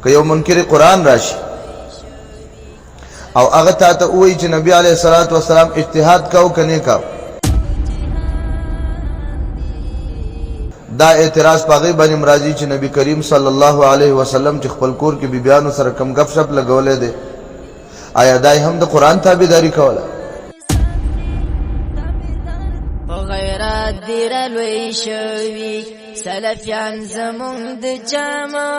که یو منکر قرآن راشي او هغه ته وایي چې نبی علیه الصلاة والسلام اجتهاد کاو که نه کاو، دا اعتراض په هغې باندې راځي چې نبی کریم صلی الله علیه وسلم چې خپل کور کې بیبیانو سره کم ګپ شپ لګولی دی، آیا دا هم د قرآن تابعداري کوله؟ غیرت دی رلوی شوی سلفیان زمون د جامع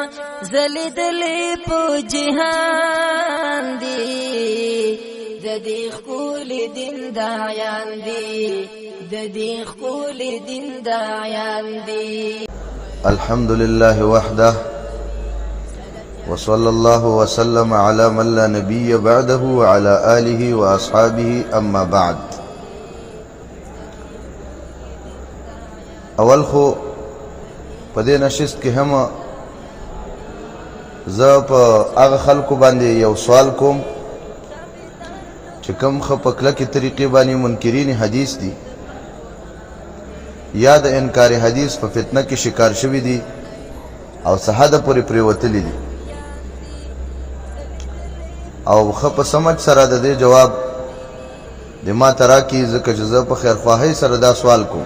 زلیدلی په جهان دی، د دې ښکلي دین داعیان دی، د دې ښکلي دین داعیان دی. الحمد لله وحده وصلى الله وسلم على من لا نبي بعده وعلى آله وأصحابه أما بعد. اول خو په دې نشست کې هم زه په هغه خلکو باندې یو سوال کوم چې کوم ښه په کلکې طریقې باندې منکرین حدیث دي یا د انکار حدیث په فتنه کې شکار شوي دي او څه حده پورې پرېوتلي دي، او ښه په سمج سره د دې جواب د ما ته راکړي، ځکه چې زه په خیرخواهۍ سره دا سوال کوم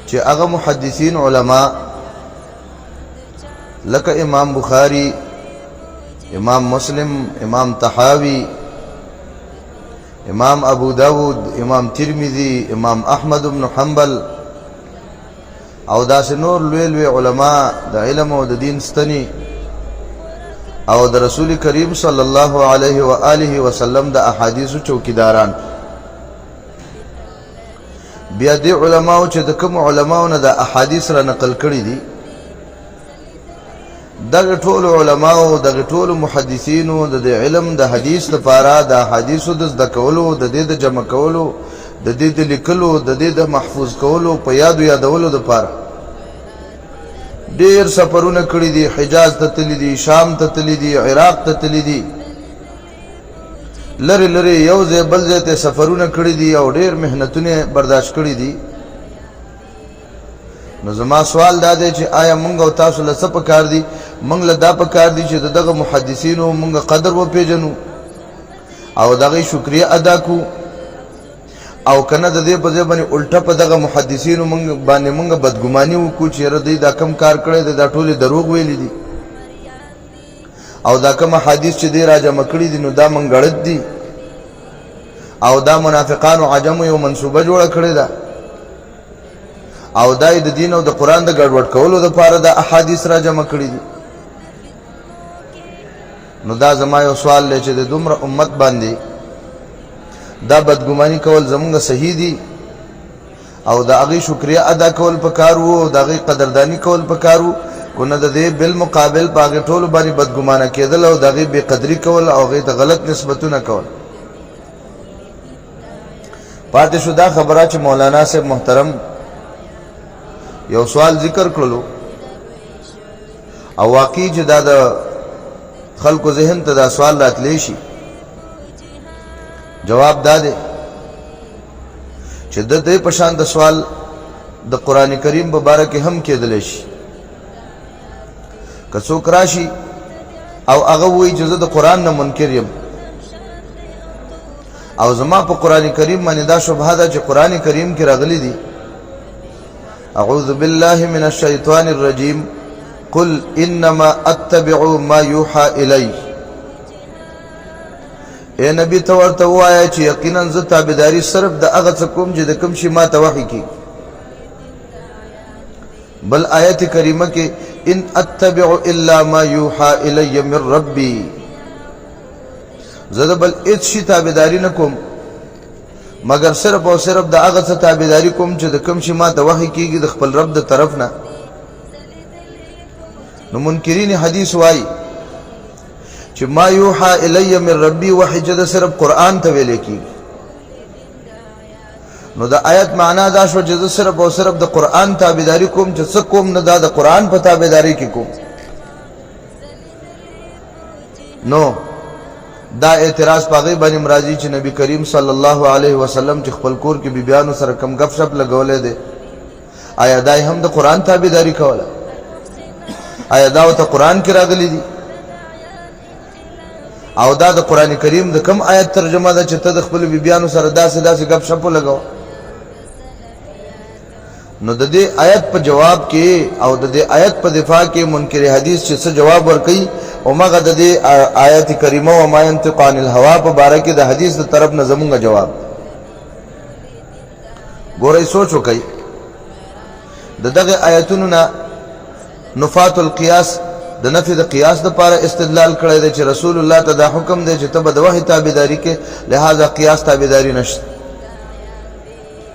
چې هغه محدثین علما لکه امام بخاری، امام مسلم، امام طحاوی، امام ابو داود، امام ترمذی، امام احمد بن حنبل او داسې نور لوی لوی علما د علم او د دین ستنی او د رسول کریم صلی الله علیه و آله وسلم د احادیثو چوکیداران، بیا دې علماو چې د کوم علماو نه د احادیث را نقل کړي دي، دغه ټول علماو دغه ټول محدثینو د علم د حدیث لپاره د احادیثو د زده کولو، د دې د جمع کولو، د دې د لیکلو، د دې د محفوظ کولو، په یادولو لپاره ډېر سفرونه کړي دي، حجاز ته تللي دي، شام ته تللي دي، عراق ته تللي دي، لري لري یو ځای بل ځای ته سفرونه کړي دي او ډېر محنتونه برداشت کړي دي. نو زما سوال دا دی چې آیا مونږ او تاسو له څه پکار دي؟ مونږ له دا پکار دي چې دغه محدثینو مونږ قدر وپېژنو او دغه شکریه ادا کو، او کنه د دې په ځای باندې الټه په دغه محدثینو مونږ باندې مونږ بدګماني وکړو چې یاره دوی دا کم کار کړی دی، دا ټولې دروغ ویلي دي او دا کوم حدیث چې دی را جمع کړي دي نو دا منګړت دي او دا منافقانو عجمو یو منصوبه جوړه کړې ده او دا د دین او د قرآن د ګډوډ کولو دپاره دا احادیث را جمع کړي دي. نو دا زما یو سوال دی چې د دومره امت باندې دا بدګماني کول زمونږ صحیح دي او د هغې شکریه ادا کول پکار وو او د هغې قدرداني کول پکار وو، کو نه د دې بالمقابل په هغې ټولو باندې بدګمانه کېدل او د هغې بې قدري کول او هغې ته غلط نسبتونه کول. پاتې شو دا خبره چې مولانا صاحب محترم یو سوال ذکر کړلو او واقعي چې دا د خلکو ذهن ته دا سوال راتلی شي، جواب دا دی چې د دې په شان د سوال د قرآن کریم په باره کې هم کېدلی شي. که څوک راشي او هغه وایي چې زه د قرآن نه منکر یم او زما په قرآن کریم باندې دا شبهه ده چې قرآن کریم کې راغلی دي اعوذ بالله من الشیطان الرجیم قل انما اتبع ما یوحى الی، اے نبی ته ورته ووایه چې یقینا زه تابعداري صرف د هغه څه کوم چې د کوم شي ما ته وحي کېږي. بل آیت کریمه کې ان اتبع الا ما یوحى الی من ربی، زه د بل هېڅ شي تابعداري نه کوم مگر صرف او صرف د هغه څه تابعداري کوم چې د کوم شي ما ته وحي کېږي د خپل رب د طرف نه. نو منکرین حدیث وایي چې ما یوحى الی من ربی وحي چې د صرف قرآن ته ویلی کېږي. نو د آیت معنا دا شو چې زه صرف او صرف د قرآن تابعداري کوم چې څه کوم نه دا د قرآن په تابعداري کې کوم. نو دا اعتراض په هغې باندې راځي چې نبی کریم صلی الله علیه وسلم چې خپل کور کې بیبیانو سره کم ګپ شپ لګولی دی، آیا دا هم د قرآن تابعداري کوله؟ آیا دا ته قرآن کې راغلی دي؟ او دا د قرآن کریم د کم آیت ترجمه ده چې ته د خپل بیبیانو سره داسې گپ شپ لګاو؟ نو د دې آیت په جواب کې او د دې آیت په دفاع کې منکر حدیث چې څه جواب ورکړي او مګه د دې آیت کریمه او ما ينطق عن الهوا په باره کې د حدیث د طرف نه زمونږ جواب ګورئ، سوچ وکړئ. د دغه آیتونو نه نفات القیاس د نفي د قیاس د پاره استدلال کړی دی چې رسول الله ته دا حکم دی چې ته به د وحی تابعداري کې، لہذا قیاس تابعداري نشته.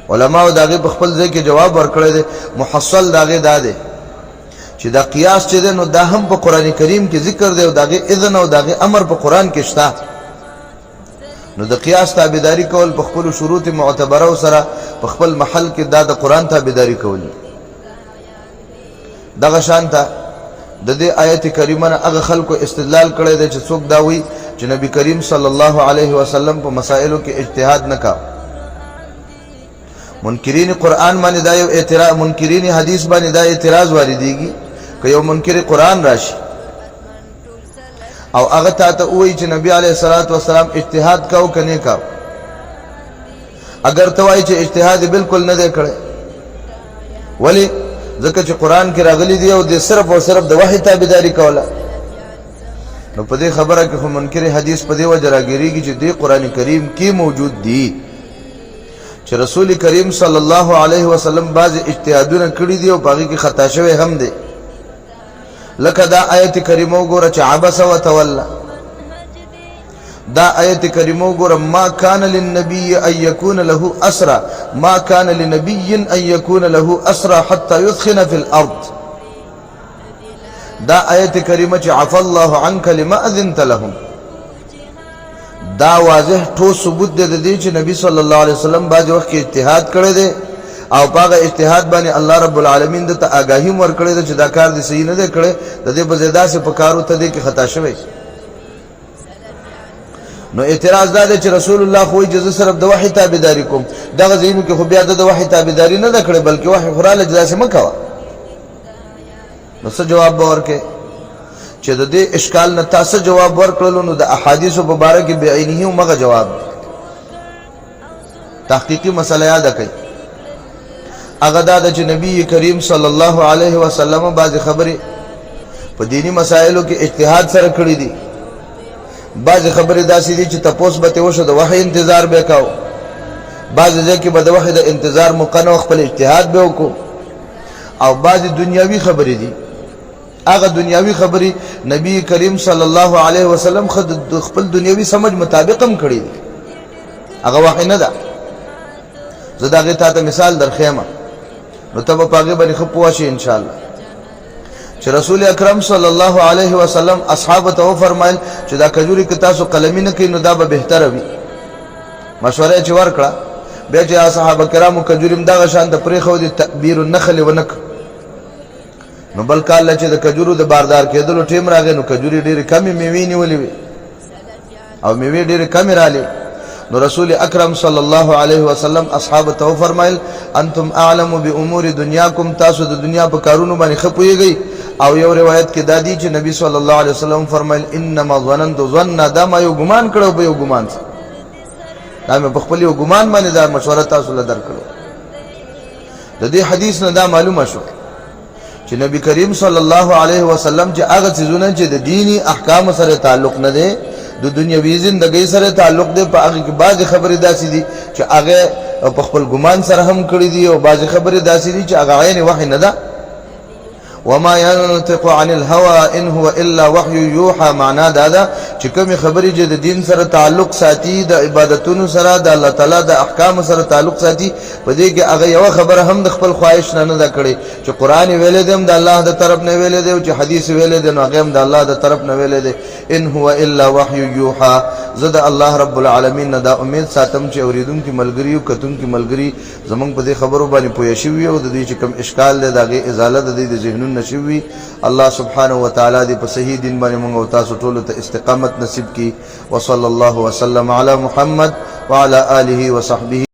علماء داغه په خپل ځای کې جواب ورکړی دی. محصل داغه دا دی چې دا قیاس چې دی نو دا هم په قران کریم کې ذکر دی او داغه اذن او داغه امر په قران کې شته. نو د قیاس تابعداري کول په خپل شروط معتبره سره په خپل محل کې دا د قران تابعداري کول. دغه شانته د دې آیت کریمه نه هغه خلکو استدلال کړی دی چې څوک دا وایي چې نبی کریم صلی الله علیه وسلم په مسائلو کې اجتهاد نه کا. منکرین قرآن باندې دا یو اعتراض، منکرین حدیث باندې دا اعتراض واردېږي که یو منکر قرآن راشي او هغه ته وایي چې نبی علیه الصلاۃ والسلام اجتهاد کاو کنه کاو، اگر ته وایي چې اجتهاد بالکل نه دی کړی، ولی ځکه چې قرآن کې راغلی دی او د صرف او صرف د وحی تابعداري کوله. نو په دې خبره کې خو منکر حدیث په دې وجه راګیریږي چې د قرآن کریم کې موجود دي چې رسول کریم صلی الله علیه وسلم بعض اجتهادونه کړي دي او باقي کې خطا شوی هم دي. لکه دا آیت کریمه وګوره چې عبس وتولى، دا آیت کریمه وګوره ما کان للنبي ان يكون له اسرى، ما کان لنبي ان يكون له اسرى حتى يثخن في الارض. دا آیت کریمه چې عفى الله عنك لما اذنت لهم، دا واضح ټول ثبوت دی د دې چې نبی صلی الله علیه وسلم باج وخت کې اجتهاد کړی دی او پاغه اجتهاد باندې الله رب العالمین د ته آگاهی ورکړی دی چې دا کار دې صحیح نه دی کړی، د دې بزیدا سے پکارو ته دې کې خطا شوی. نو اعتراض دا دی چې رسول الله خو اجازه صرف د وحی تابعداري کوم، دغه ځینو کې خو بیا د وحی تابعداري نه کړي بلکې وحی خراله اجازه مکوا. نو څه جواب ورکړي چې د دې اشکال نه تاسو جواب ورکړلو نو د احادیث په باره کې بعینه او مغه جواب تحقیقی مسله یاد کړئ. هغه دا چې نبی کریم صلی الله علیه وسلم بعض خبرې په دینی مسائلو کې اجتهاد سره کړې دي، بعض خبرې داسې دي چې تاسو به ته وشو د وحی انتظار به کاو، بعض ځکه به د وحی د انتظار مقنو خپل اجتهاد به وکړو، او بعض دنیاوی خبرې دي. هغه دنیاوی خبرې نبی کریم صلی الله علیه وسلم خپل دنیاوی سمجھ مطابق هم کړی دي، هغه وحی نه ده. زه دا غي ته مثال درخېما نو ته په هغه باندې خپوا شي ان شاء الله چې رسول اکرم صلی الله علیه وسلم اصحاب ته فرمایل چې دا کجوري کې تاسو قلمی نه کینو دا به بهتره وي. مشوره چې ورکړه بیا چې اصحاب کرامو کجوریم دا شان د پرې خو دي تکبیر النخل ونک، نو بل کال چې د کجورو د باردار کېدلو ټیم راغی نو کجوري ډېر کمی میوې نیولې وي او میوې ډېر کمی رالی. نو رسول اکرم صلی الله علیه وسلم اصحاب ته فرمایل انتم اعلم بامور دنیاکم، تاسو د دنیا په کارونو باندې خپويږئ. او یو روایت کې دادی چې نبی صلی الله علیه وسلم فرمایل انما ظننت ظن، دا ما یو ګمان کړو به یو ګمان څه دا مې په خپل یو ګمان باندې دا مشوره تاسو له درکړو. د دې حدیث نه دا معلومه شو چې نبی کریم صلی الله علیه وسلم چې هغه څیزونه چې د دینی احکام سره تعلق نه دی د دنیوي زندګۍ سره تعلق دی، په هغه کې بعض خبرې داسې دي چې هغه په خپل ګمان سره هم کړی دي او بعض خبرې داسې دي چې هغه عین وحی نه ده. وما ينطق عن الهوى ان هو الا وحي يوحى، معنا دا ده چې کوم خبرې چې د دین سره تعلق ساتي، د عبادتونو سره د الله تعالی د احکام سره تعلق ساتي، په دې کې هغه یو خبره هم د خپل خواهش نه ده کړې چې قران ویلې دی د الله د طرف نه ویلې دی او چې حدیث ویلې دی نو هغه هم د الله د طرف نه ویلې دی. ان هو الا وحي يوحى، زه د الله رب العالمین نه دا امید ساتم چې اوریدونکو ملګری او کتونکو ملګری زمونږ په دې خبرو باندې پوه شي او د دې چې کوم اشکال دی دغه ازاله د دې د ذهنونو نشوي. الله سبحانه وتعالى دې په صحیح دین باندې موږ او تاسو ټول ته استقامت نصیب کړي. وصلی الله وسلم علی محمد وعلى آله وصحبه.